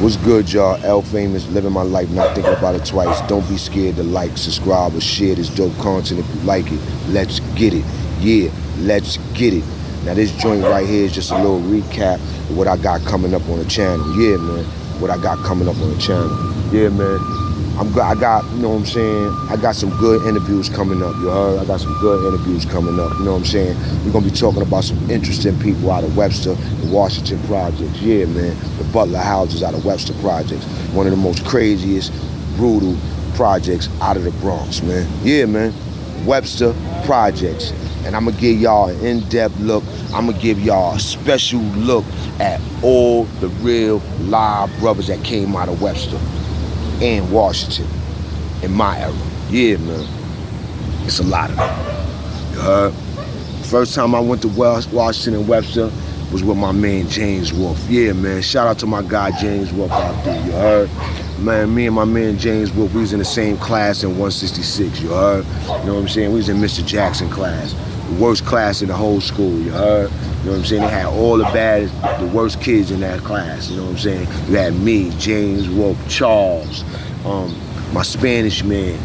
What's good, y'all? L Famous, living my life, not thinking about it twice. Don't be scared to like, subscribe, or share this dope content if you like it. Let's get it. Yeah, let's get it. Now this joint right here is just a little recap of what I got coming up on the channel. Yeah, man. What I got coming up on the channel. Yeah, man. I got, you know what I'm saying? I got some good interviews coming up, you heard? I got some good interviews coming up, you know what I'm saying? We're gonna be talking about some interesting people out of Webster, the Washington projects. Yeah, man, the Butler houses out of Webster projects. One of the most craziest, brutal projects out of the Bronx, man. Yeah, man, Webster projects. And I'm gonna give y'all an in-depth look. I'm gonna give y'all a special look at all the real live brothers that came out of Webster and Washington in my era. Yeah, man. It's a lot of them. You heard? First time I went to Washington and Webster was with my man James Wolf. Yeah, man. Shout out to my guy James Wolf out there. You heard? Man, me and my man James Wolf, we was in the same class in 166. You heard? You know what I'm saying? We was in Mr. Jackson class. The worst class in the whole school. You heard? You know what I'm saying? They had all the worst kids in that class. You know what I'm saying? You had me, James Wolf, Charles, my Spanish man.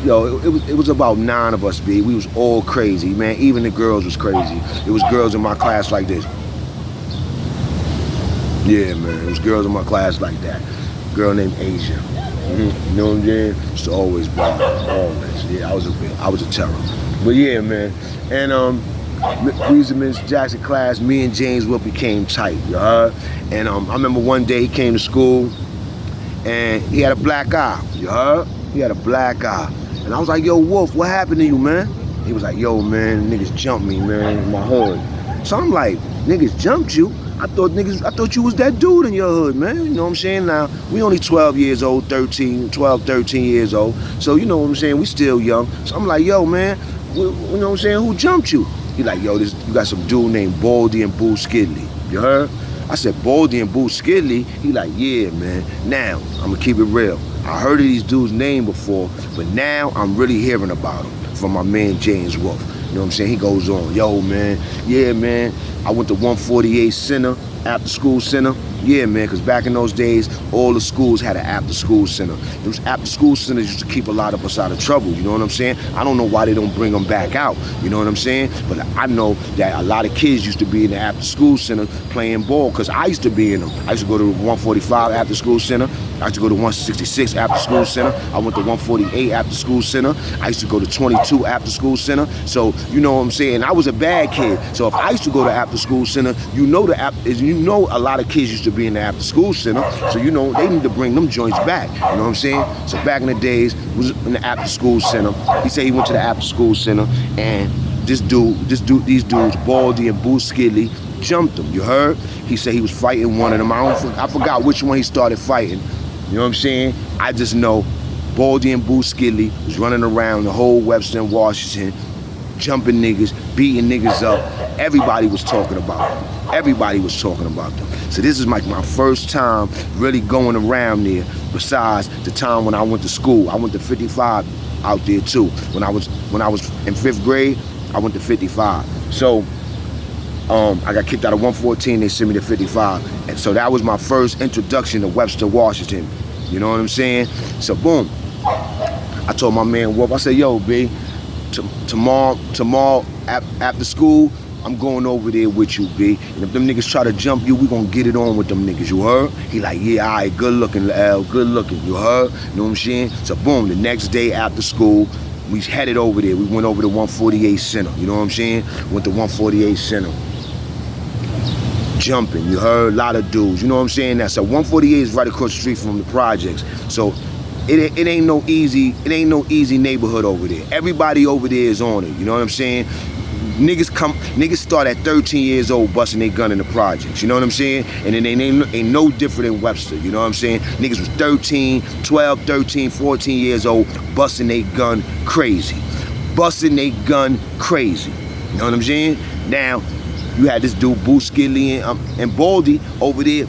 Yo, it was about 9 of us, B. We was all crazy, man. Even the girls was crazy. It was girls in my class like this. Yeah, man. It was girls in my class like that. Girl named Asia. You know what I'm saying? Used to always bother, always. Yeah, I was a terror. But yeah, man. And we was in Miss Jackson class. Me and James Wolf became tight, you heard? And I remember one day he came to school and he had a black eye, you heard? He had a black eye. And I was like, yo, Wolf, what happened to you, man? He was like, yo, man, niggas jumped me, man, in my hood. So I'm like, niggas jumped you? I thought you was that dude in your hood, man. You know what I'm saying? Now, we only 12 years old, 13 years old. So, you know what I'm saying? We still young. So I'm like, yo, man, you know what I'm saying? Who jumped you? He like, yo, you got some dude named Baldy and Boo Skidley. You heard? I said, Baldy and Boo Skidley? He like, yeah, man. Now, I'm gonna keep it real. I heard of these dudes' name before, but now I'm really hearing about them from my man James Wolf. You know what I'm saying? He goes on, yo, man, yeah, man, I went to 148 Center, after school center. Yeah, man, because back in those days, all the schools had an after-school center. Those after-school centers used to keep a lot of us out of trouble, you know what I'm saying? I don't know why they don't bring them back out, you know what I'm saying? But I know that a lot of kids used to be in the after-school center playing ball, because I used to be in them. I used to go to 145 after-school center. I used to go to 166 after-school center. I went to 148 after-school center. I used to go to 22 after-school center. So, you know what I'm saying? I was a bad kid. So if I used to go to after-school center, you know a lot of kids used to be in the after school center, so you know they need to bring them joints back. You know what I'm saying? So back in the days, was in the after school center. He said he went to the after school center, and these dudes, Baldy and Boo Skidley, jumped him. You heard? He said he was fighting one of them. I forgot which one he started fighting. You know what I'm saying? I just know Baldy and Boo Skidley was running around the whole Webster and Washington, jumping niggas, beating niggas up. Everybody was talking about them. Everybody was talking about them. So this is like my first time really going around there, besides the time when I went to school. I went to 55 out there too. When I was in 5th grade, I went to 55. So I got kicked out of 114, they sent me to 55. And so that was my first introduction to Webster, Washington. You know what I'm saying? So boom. I told my man Wolf, I said, yo, B, tomorrow after school, I'm going over there with you, B. And if them niggas try to jump you, we gonna get it on with them niggas, you heard? He like, yeah, all right, good looking, L, good looking, you heard? You know what I'm saying? So boom, the next day after school, we headed over there. We went over to 148 Center, you know what I'm saying? Went to 148 Center. Jumping, you heard? A lot of dudes, you know what I'm saying? So 148 is right across the street from the projects. So it ain't no easy neighborhood over there. Everybody over there is on it, you know what I'm saying? Niggas start at 13 years old busting their gun in the projects, you know what I'm saying? And then they ain't no different than Webster, you know what I'm saying? Niggas was 12, 13, 14 years old busting their gun crazy. Busting their gun crazy, you know what I'm saying? Now, you had this dude, Boo Skidley and Baldy over there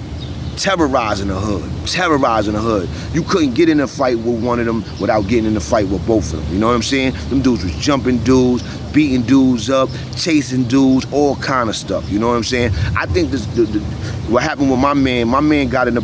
terrorizing the hood. You couldn't get in a fight with one of them without getting in a fight with both of them. You know what I'm saying? Them dudes was jumping dudes, beating dudes up, chasing dudes, all kind of stuff. You know what I'm saying? I think what happened with my man got in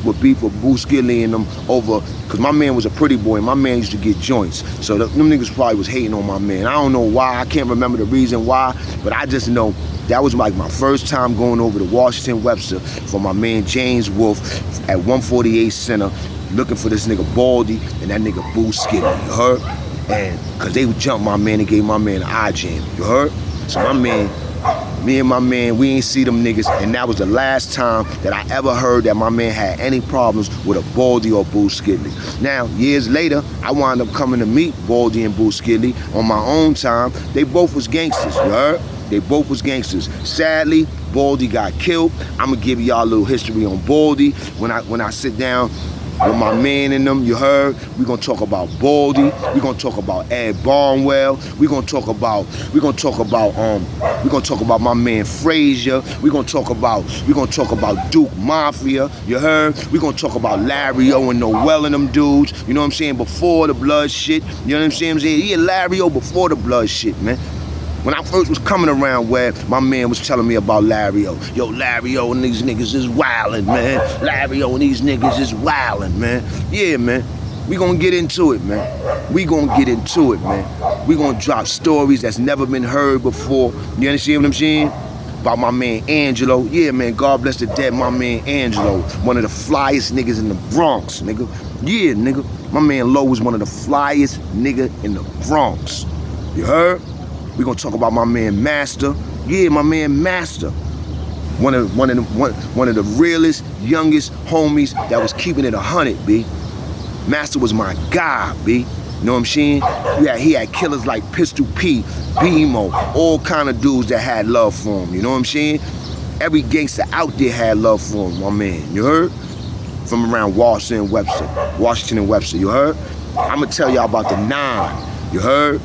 with beef with Boo Skidley and them over, because my man was a pretty boy and my man used to get joints. So them niggas probably was hating on my man. I don't know why, I can't remember the reason why, but I just know that was like my first time going over to Washington Webster for my man James Wolf at 148 Center, looking for this nigga Baldy and that nigga Boo Skidley, you heard? And cause they would jump my man and gave my man an eye jam, you heard? So my man, me and my man, we ain't see them niggas, and that was the last time that I ever heard that my man had any problems with a Baldy or Boo Skidley. Now, years later, I wound up coming to meet Baldy and Boo Skidley on my own time. They both was gangsters, you heard? They both was gangsters. Sadly, Baldy got killed. I'm gonna give y'all a little history on Baldy when I sit down with my man in them, you heard? We're gonna talk about Baldy. We're gonna talk about Ed Barnwell. We're gonna talk about my man Frazier. We're gonna talk about Duke Mafia, you heard? We're gonna talk about Larry O and Noel and them dudes, you know what I'm saying? Before the blood shit, you know what I'm saying? Yeah, Larry O before the blood shit, man. When I first was coming around where my man was telling me about Larry O. Yo, Larry O and these niggas is wildin', man. Larry O and these niggas is wildin', man. Yeah, man. We gonna get into it, man. We gonna get into it, man. We gonna drop stories that's never been heard before. You understand what I'm saying? About my man Angelo. Yeah, man, God bless the dead, my man Angelo. One of the flyest niggas in the Bronx, nigga. Yeah, nigga. My man Low was one of the flyest nigga in the Bronx. You heard? We gonna talk about my man Master. Yeah, my man Master. One of the realest, youngest homies that was keeping it 100, B. Master was my guy, B. You know what I'm saying? He had killers like Pistol P, Beemo, all kind of dudes that had love for him. You know what I'm saying? Every gangster out there had love for him, my man. You heard? From around Washington and Webster. You heard? I'ma tell y'all about the 9. You heard?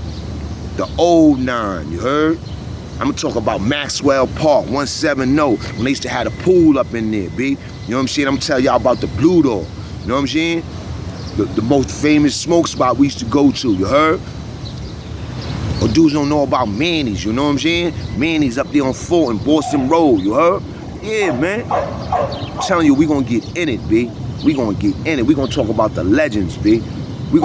The old 9, you heard? I'm gonna talk about Maxwell Park, 170, when they used to have a pool up in there, B. You know what I'm saying? I'm gonna tell y'all about the Blue Door, you know what I'm saying? The most famous smoke spot we used to go to, you heard? Or dudes don't know about Manny's, you know what I'm saying? Manny's up there on 4th and Boston Road, you heard? Yeah, man. I'm telling you, we gonna get in it, B. We gonna get in it. We gonna talk about the legends, B. When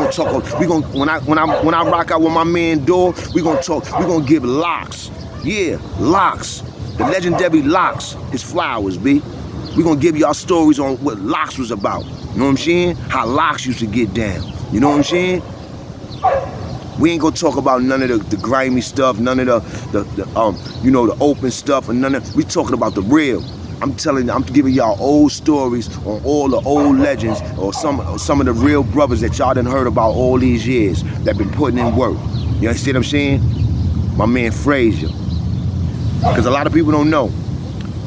I rock out with my man Dor, we gonna give Locks. Yeah, Locks. The legendary Locks, his flowers, B. We gonna give y'all stories on what Locks was about. You know what I'm saying? How Locks used to get down. You know what I'm saying? We ain't gonna talk about none of the grimy stuff, none of the open stuff, and we talking about the real. I'm giving y'all old stories on all the old legends or some of the real brothers that y'all done heard about all these years that been putting in work. You understand what I'm saying? My man Frazier. Because a lot of people don't know.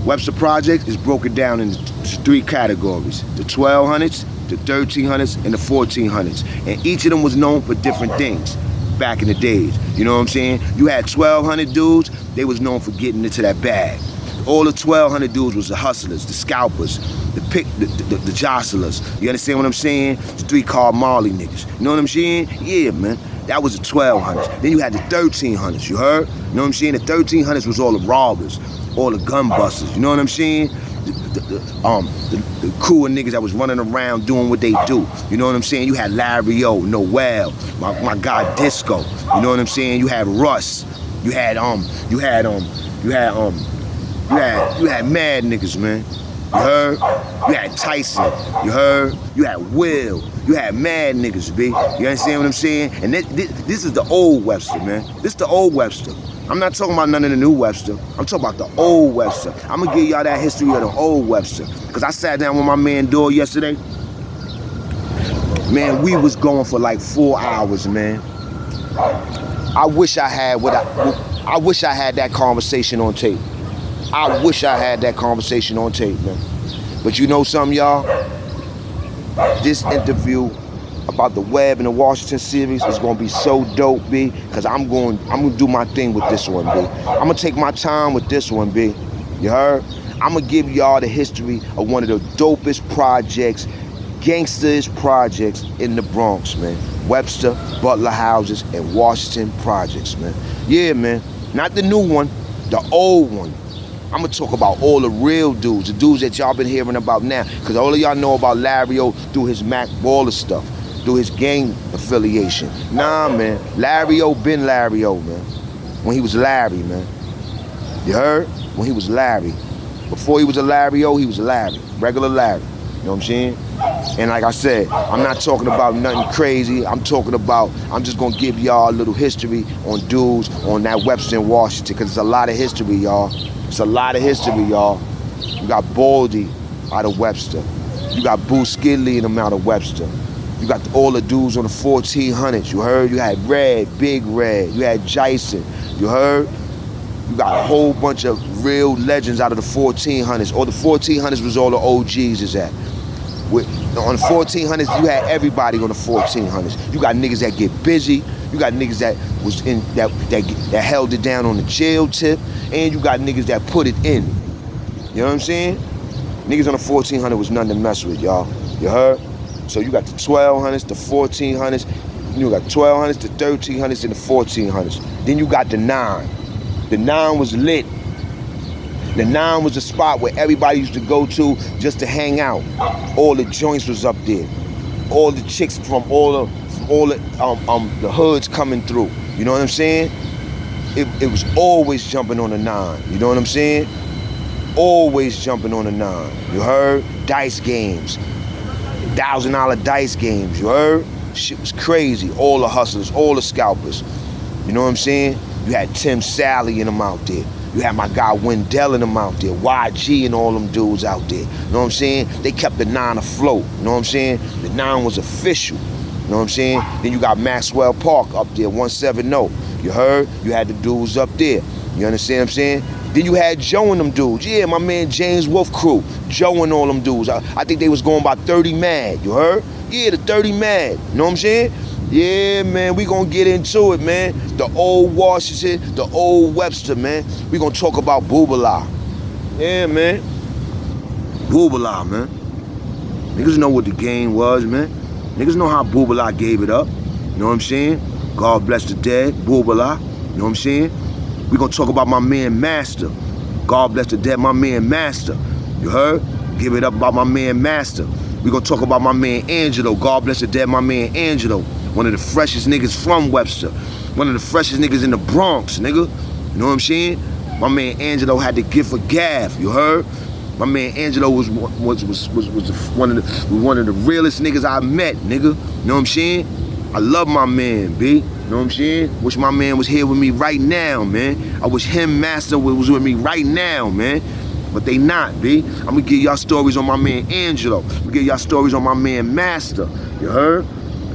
Webster Project is broken down into 3 categories. The 1200s, the 1300s, and the 1400s. And each of them was known for different things back in the days. You know what I'm saying? You had 1200 dudes, they was known for getting into that bag. All the 1200 dudes was the hustlers, the scalpers, the jostlers. You understand what I'm saying? The 3-car Marley niggas. You know what I'm saying? Yeah, man. That was the 1200s. Then you had the 1300s, you heard? You know what I'm saying? The 1300s was all the robbers, all the gun busters. You know what I'm saying? The crew of niggas that was running around doing what they do. You know what I'm saying? You had Larry O, Noel, my guy Disco. You know what I'm saying? You had Russ. You had mad niggas, man. You heard? You had Tyson. You heard? You had Will. You had mad niggas, B. You understand what I'm saying? And this is the old Webster, man. This is the old Webster. I'm not talking about none of the new Webster. I'm talking about the old Webster. I'm gonna give y'all that history of the old Webster. Because I sat down with my man Dor yesterday. Man, we was going for like 4 hours, man. I wish I had that conversation on tape. I wish I had that conversation on tape, man. But you know something, y'all? This interview about the Web and the Washington series is gonna be so dope, B, because I'm gonna do my thing with this one, B. I'm gonna take my time with this one, B. You heard? I'm gonna give y'all the history of one of the dopest projects, gangsters projects in the Bronx, man. Webster, Butler houses, and Washington projects, man. Yeah, man. Not the new one, the old one. I'm gonna talk about all the real dudes, the dudes that y'all been hearing about now. Cause all of y'all know about Larry-O through his Mac Baller stuff, through his gang affiliation. Nah, man, Larry-O been Larry-O, man. When he was Larry, man. You heard? When he was Larry. Before he was a Larry-O, he was Larry. Regular Larry. You know what I'm saying? And like I said, I'm not talking about nothing crazy. I'm just gonna give y'all a little history on dudes on that Webster in Washington, because it's a lot of history, y'all. It's a lot of history, y'all. You got Baldy out of Webster. You got Boo Skidley and them out of Webster. You got all the dudes on the 1400s, you heard? You had Red, Big Red. You had Jason, you heard? You got a whole bunch of real legends out of the 1400s. Or the 1400s was all the OGs is at. On the 1400s, you had everybody on the 1400s. You got niggas that get busy. You got niggas that was in that held it down on the jail tip, and you got niggas that put it in. You know what I'm saying? Niggas on the 1400 was nothing to mess with, y'all. You heard? So you got the 1200s, the 1400s. You got 1200s, the 1300s, and the 1400s. Then you got the 9. The 9 was lit. The 9 was a spot where everybody used to go to just to hang out. All the joints was up there. All the chicks from all the hoods coming through. You know what I'm saying? It was always jumping on the 9. You know what I'm saying? Always jumping on the 9. You heard? Dice games. $1,000 dice games. You heard? Shit was crazy. All the hustlers, all the scalpers. You know what I'm saying? You had Tim Sally and them out there. You had my guy Wendell and them out there, YG and all them dudes out there. You know what I'm saying? They kept the 9 afloat. You know what I'm saying? The 9 was official. You know what I'm saying? Then you got Maxwell Park up there, 170. You heard? You had the dudes up there. You understand what I'm saying? Then you had Joe and them dudes. Yeah, my man James Wolf crew. Joe and all them dudes. I think they was going by 30 Mad. You heard? Yeah, the 30 Mad. You know what I'm saying? Yeah, man, we gonna get into it, man. The old Washington, the old Webster, man. We gonna talk about Boobalaa. Yeah, man. Boobalaa, man. Niggas know what the game was, man. Niggas know how Boobalaa gave it up. You know what I'm saying? God bless the dead, Boobalaa. You know what I'm saying? We gonna talk about my man Master. God bless the dead, my man Master. You heard? Give it up about my man Master. We gonna talk about my man Angelo. God bless the dead, my man Angelo. One of the freshest niggas from Webster. One of the freshest niggas in the Bronx, nigga. You know what I'm saying? My man Angelo had the gift of gab, you heard? My man Angelo was one of the realest niggas I met, nigga. You know what I'm saying? I love my man, B. You know what I'm saying? Wish my man was here with me right now, man. I wish him, Master, was with me right now, man. But they not, B. I'm gonna give y'all stories on my man Angelo. I'm gonna give y'all stories on my man Master. You heard?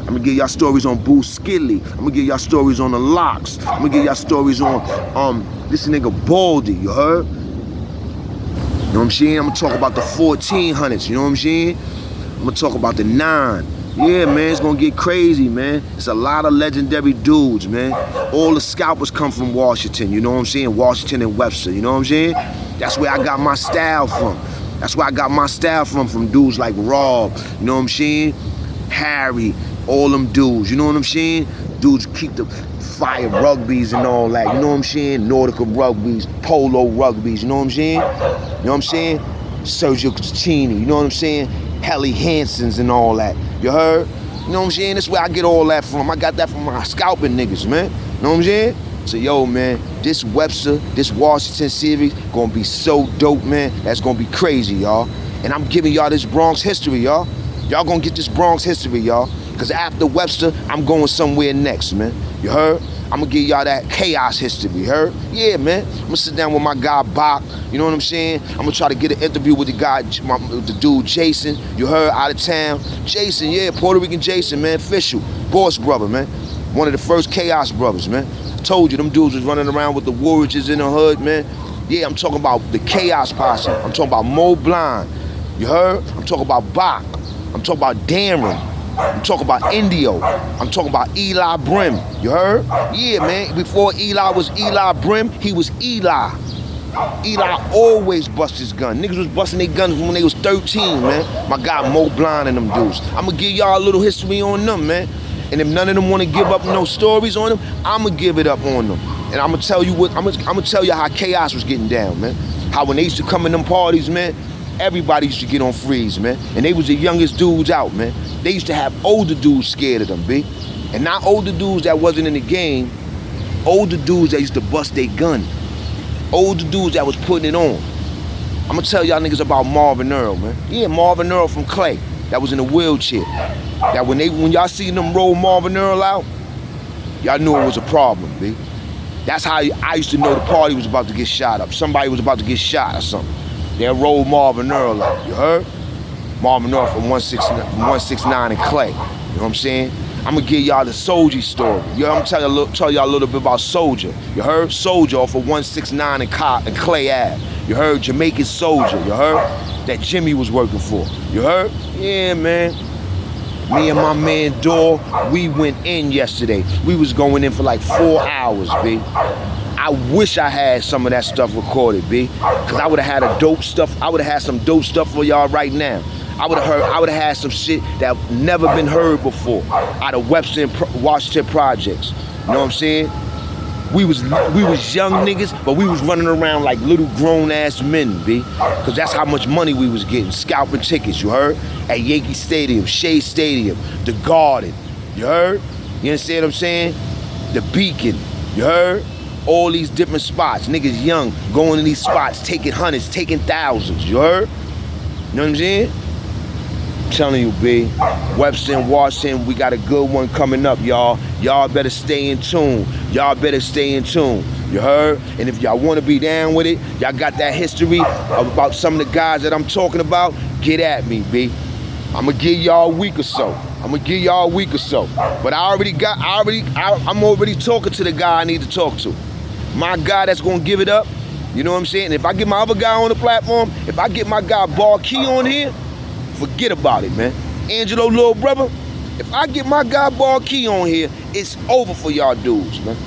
I'm gonna give y'all stories on Boo Skidley. I'm gonna give y'all stories on the Locks. I'm gonna give y'all stories on this nigga Baldy, you heard? You know what I'm saying? I'm gonna talk about the 1400s, you know what I'm saying? I'm gonna talk about the 9. Yeah, man, it's gonna get crazy, man. It's a lot of legendary dudes, man. All the scalpers come from Washington, you know what I'm saying? Washington and Webster, you know what I'm saying? That's where I got my style from. That's where I got my style from dudes like Rob, you know what I'm saying? Harry, all them dudes, you know what I'm saying? Dudes keep the fire rugbies and all that, you know what I'm saying? Nordica rugbies, polo rugbies, you know what I'm saying? You know what I'm saying? Sergio Caccini, you know what I'm saying? Helly Hansons and all that, you heard? You know what I'm saying? That's where I get all that from. I got that from my scalping niggas, man. You know what I'm saying? So yo, man, this Webster, this Washington series gonna be so dope, man. That's gonna be crazy, y'all. And I'm giving y'all this Bronx history, y'all. Y'all gonna get this Bronx history, y'all. Cause after Webster, I'm going somewhere next, man. You heard? I'm gonna give y'all that chaos history, you heard? Yeah, man. I'm gonna sit down with my guy Bach, you know what I'm saying? I'm gonna try to get an interview with the guy, the dude Jason, you heard, out of town. Jason, yeah, Puerto Rican Jason, man, official, boss brother, man. One of the first chaos brothers, man. I told you, them dudes was running around with the Warriors in the hood, man. Yeah, I'm talking about the chaos posse. I'm talking about Mo Blind, you heard? I'm talking about Bach. I'm talking about Darren. I'm talking about Indio. I'm talking about Eli Brim. You heard? Yeah, man. Before Eli was Eli Brim, he was Eli. Eli always bust his gun. Niggas was busting their guns when they was 13, man. My guy Mo Blind and them dudes. I'm gonna give y'all a little history on them, man. And if none of them want to give up no stories on them, I'm gonna give it up on them. And I'm gonna tell you what. I'm gonna tell you how chaos was getting down, man. how when they used to come in them parties, man, everybody used to get on freeze, man. And they was the youngest dudes out, man. They used to have older dudes scared of them, B. And not older dudes that wasn't in the game, older dudes that used to bust their gun. Older dudes that was putting it on. I'm gonna tell y'all niggas about Marvin Earl, man. Yeah, Marvin Earl from Clay, that was in a wheelchair. That when y'all seen them roll Marvin Earl out, y'all knew it was a problem, B. That's how I used to know the party was about to get shot up. Somebody was about to get shot or something. They'll roll Marvin Earl out, you heard? Marvin Earl from 169 in Clay, you know what I'm saying? I'm gonna give y'all the Soldier story. You know, I'm gonna tell y'all a little bit about Soldier. You heard? Soldier off of 169 in Clay Ave. You heard? Jamaican Soldier, you heard? That Jimmy was working for, you heard? Yeah, man. Me and my man Dor, we went in yesterday. We was going in for like 4 hours, B. I wish I had some of that stuff recorded, B. Cause I would've had some dope stuff for y'all right now. I would've had some shit that never been heard before out of Webster and Washington projects. You know what I'm saying? We was young niggas, but we was running around like little grown ass men, B. Cause that's how much money we was getting, scalping tickets, you heard? At Yankee Stadium, Shea Stadium, the Garden, you heard? You understand what I'm saying? The Beacon, you heard? All these different spots, niggas young, going to these spots, taking hundreds, taking thousands, you heard? You know what I'm saying? I'm telling you, B, Webster and Washington, we got a good one coming up, y'all. Y'all better stay in tune. Y'all better stay in tune. You heard? And if y'all want to be down with it, y'all got that history about some of the guys that I'm talking about, get at me, B. I'm gonna give y'all a week or so. But I'm already talking to the guy I need to talk to. My guy that's gonna give it up, you know what I'm saying? And if I get my other guy on the platform, if I get my guy Bar Key on here, forget about it, man. Angelo, little brother, if I get my guy Bar Key on here, it's over for y'all dudes, man.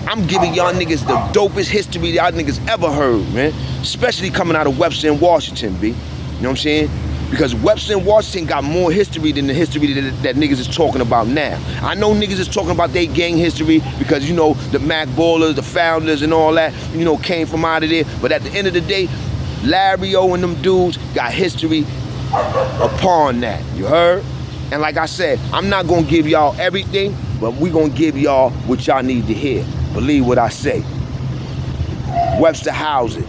I'm giving y'all niggas the dopest history y'all niggas ever heard, man. Especially coming out of Webster and Washington, B. You know what I'm saying? Because Webster and Washington got more history than the history that niggas is talking about now. I know niggas is talking about their gang history because, you know, the Mac Ballers, the Founders and all that, you know, came from out of there. But at the end of the day, Larry O and them dudes got history upon that, you heard? And like I said, I'm not gonna give y'all everything, but we gonna give y'all what y'all need to hear. Believe what I say. Webster housing,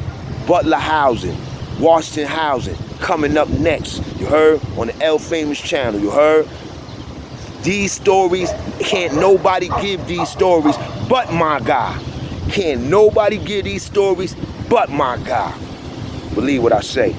Butler housing, Washington housing, coming up next, you heard? On the L Famous channel, you heard? These stories, can't nobody give these stories but my guy. Can't nobody give these stories but my guy. Believe what I say.